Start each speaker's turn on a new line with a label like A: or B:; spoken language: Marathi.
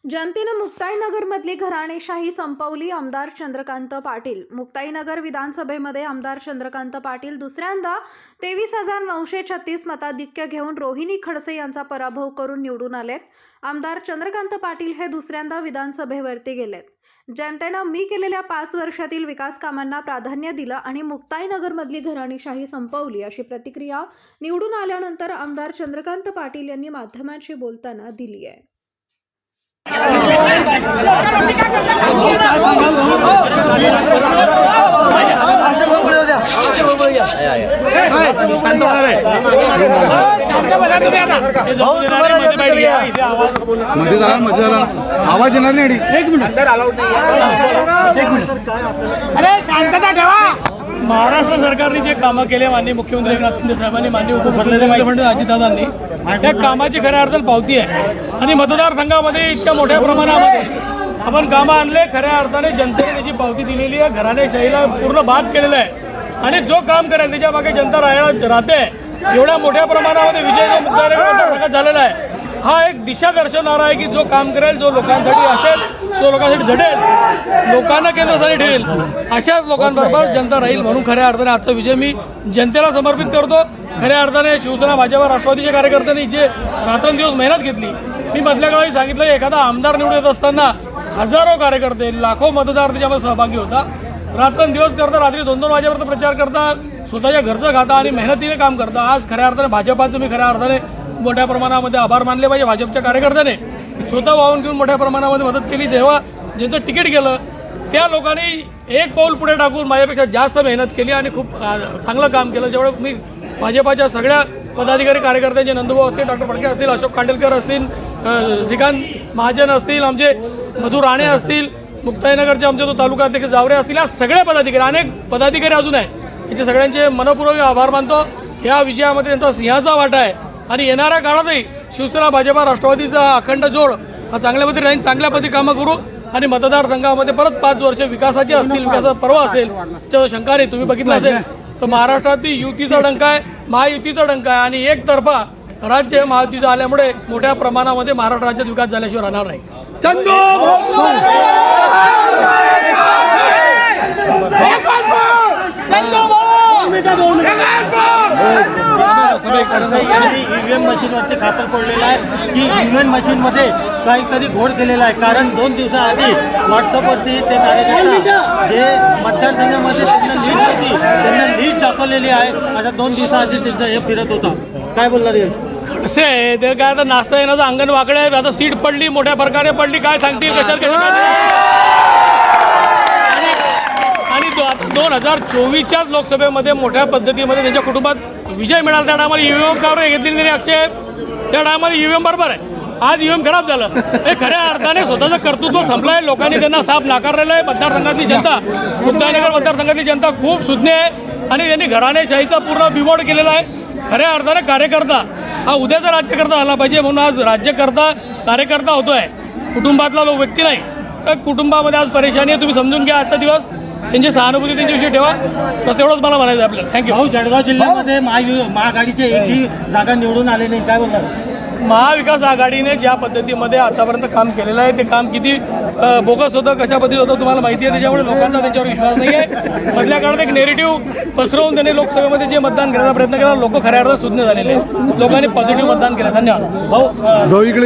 A: जनतेनं मुक्ताईनगरमधली घराणेशाही संपवली. आमदार चंद्रकांत पाटील. मुक्ताईनगर विधानसभेमध्ये आमदार चंद्रकांत पाटील दुसऱ्यांदा 23,936 मताधिक्य घेऊन रोहिणी खडसे यांचा पराभव करून निवडून आलेत. आमदार चंद्रकांत पाटील हे दुसऱ्यांदा विधानसभेवरती गेलेत. जनतेनं मी केलेल्या 5 वर्षातील विकास कामांना प्राधान्य दिलं आणि मुक्ताईनगरमधली घराणेशाही संपवली, अशी प्रतिक्रिया निवडून आल्यानंतर आमदार चंद्रकांत पाटील यांनी माध्यमांशी बोलताना दिली आहे.
B: आवाज येणार नाही. एक मिनिट
C: अरे शांतता ठेवा. महाराष्ट्र सरकारने जे कामं केले, माननीय मुख्यमंत्री एकनाथ शिंदे साहेबांनी, माननीय उपमुख्यमंत्री अजितदादांनी, त्या कामाची खऱ्या अर्थाने पावती आहे. आणि मतदारसंघामध्ये इतक्या मोठ्या प्रमाणामध्ये आपण कामं आणले, खऱ्या अर्थाने जनतेने त्याची पावती दिलेली आहे. घराणेशाहीला पूर्ण बाद केलेला आहे आणि जो काम करेल त्याच्या मागे जनता राहते. एवढ्या मोठ्या प्रमाणामध्ये विजय जो मुक्ताईनगर मतदारसंघात झालेला आहे, हा एक दिशा दर्शवणारा आहे की जो काम करेल, जो लोकांसाठी असेल, जो लोकांसाठी झटेल, लोकांना केंद्रासाठी ठेवेल, अशाच लोकांबरोबर जनता राहील. म्हणून खऱ्या अर्थाने आजचा विजय मी जनतेला समर्पित करतो. खऱ्या अर्थाने शिवसेना, भाजप, राष्ट्रवादीच्या कार्यकर्त्यांनी जे रात्रंदिवस मेहनत घेतली, मी मधल्या काळी सांगितलं, एखादा आमदार निवडून येत असताना हजारो कार्यकर्ते, लाखो मतदार त्याच्यामध्ये सहभागी होता. रात्रंदिवस करता, रात्री 2-2 वाजेपर्यंत प्रचार करता, स्वतःच्या घरचं खाता आणि मेहनतीने काम करता. आज खऱ्या अर्थाने भाजपाचं मी खऱ्या अर्थाने मोठ्या प्रमाणामध्ये आभार मानले पाहिजे. भाजपच्या कार्यकर्त्याने स्वतः वाहून घेऊन मोठ्या प्रमाणामध्ये मदत केली. जेव्हा ज्यांचं तिकीट गेलं त्या लोकांनी एक पाऊल पुढे टाकून माझ्यापेक्षा जास्त मेहनत केली आणि खूप चांगलं काम केलं. जेवढं मी भाजपाच्या सगळ्या पदाधिकारी कार्यकर्त्यांचे, नंदुभाऊ असतील, डॉक्टर फडके असतील, अशोक खांडेलकर असतील, श्रीकांत महाजन असतील, आमचे मधु राणे असतील, मुक्ताईनगरचे आमचे तो तालुका अध्यक्ष जावरे असतील, या सगळ्या पदाधिकारी, अनेक पदाधिकारी अजून आहे, याचे सगळ्यांचे मनपूर्वक आभार मानतो. या विजयामध्ये त्यांचा सिंहाचा वाटा आहे आणि येणाऱ्या काळातही शिवसेना, भाजप, राष्ट्रवादीचा अखंड जोड हा चांगल्या पद्धतीने राहील. चांगल्या पद्धती कामं करू आणि मतदारसंघामध्ये परत 5 वर्ष विकासाचे असतील, विकासाचा पर्व असेल, त्याच्यावर शंका नाही. तुम्ही बघितलं असेल तर महाराष्ट्रातली युतीचा डंका आहे, महायुतीचा डंका आहे आणि एकतर्फा राज्य महायुतीचं आल्यामुळे मोठ्या प्रमाणामध्ये महाराष्ट्र राज्यात विकास झाल्याशिवाय राहणार नाही.
D: ईव्हीएम मशीनवरती खापर पडलेला आहे की ईव्हीएम मशीनमध्ये काहीतरी घोड केलेला आहे. कारण 2 दिवसाआधी व्हॉट्सअपवरती ते कार्यकर्ता जे मतदारसंघामध्ये त्यांना लीड दाखवलेली आहे, अशा 2 दिवसाआधी त्यांचा हे फिरत होता. काय बोलणार यश?
C: खडसे ते काय आता नाचता येण्याचं अंगण वाकडे आहे. आता सीट पडली, मोठ्या प्रकारे पडली, काय सांगतील आणि 2024च्या लोकसभेमध्ये मोठ्या पद्धतीमध्ये त्यांच्या कुटुंबात विजय मिळाला. त्या टायमाला ईव्हीएम कावर घेतली त्यांनी अक्षय, त्या टायमाला ईव्हीएम बरोबर आहे. आज ईव्हीएम खराब झालं. हे खऱ्या अर्थाने स्वतःचं कर्तृत्व संपलं आहे. लोकांनी त्यांना साफ नाकारलेलं आहे. मतदारसंघातली जनता, मुक्ताईनगर मतदारसंघातली जनता खूप सुज्ञ आहे आणि त्यांनी घराणेशाहीचा पूर्ण बिमोड केलेला आहे. खऱ्या अर्थाने कार्यकर्ता हा उद्याचा राज्यकर्ता आला पाहिजे, म्हणून आज राज्यकर्ता कार्यकर्ता होतोय, कुटुंबातला लोक व्यक्ती नाही. तर कुटुंबामध्ये आज परेशानी आहे. तुम्ही समजून घ्या. आजचा दिवस त्यांची सहानुभूती त्यांच्याविषयी ठेवा. बस तेवढंच मला म्हणायचं आपल्याला. थँक्यू.
D: जळगाव जिल्ह्यामध्ये महाआघाडीचे एकही जागा निवडून आले नाही, काय बोलणार?
C: महाविकास आघाडीने ज्या पद्धतीमध्ये आतापर्यंत काम केलेलं आहे ते काम किती बोगस होतं, कशा पद्धतीत होतं तुम्हाला माहिती आहे. त्याच्यामुळे लोकांचा त्यांच्यावर विश्वास नाही आहे. मधल्या काळात एक नेरेटिव्ह पसरवून त्यांनी लोकसभेमध्ये जे मतदान करण्याचा प्रयत्न केला, लोक खऱ्या अर्थात सुज्ञ झालेले, लोकांनी पॉझिटिव्ह मतदान केलं. धन्यवाद भाऊ.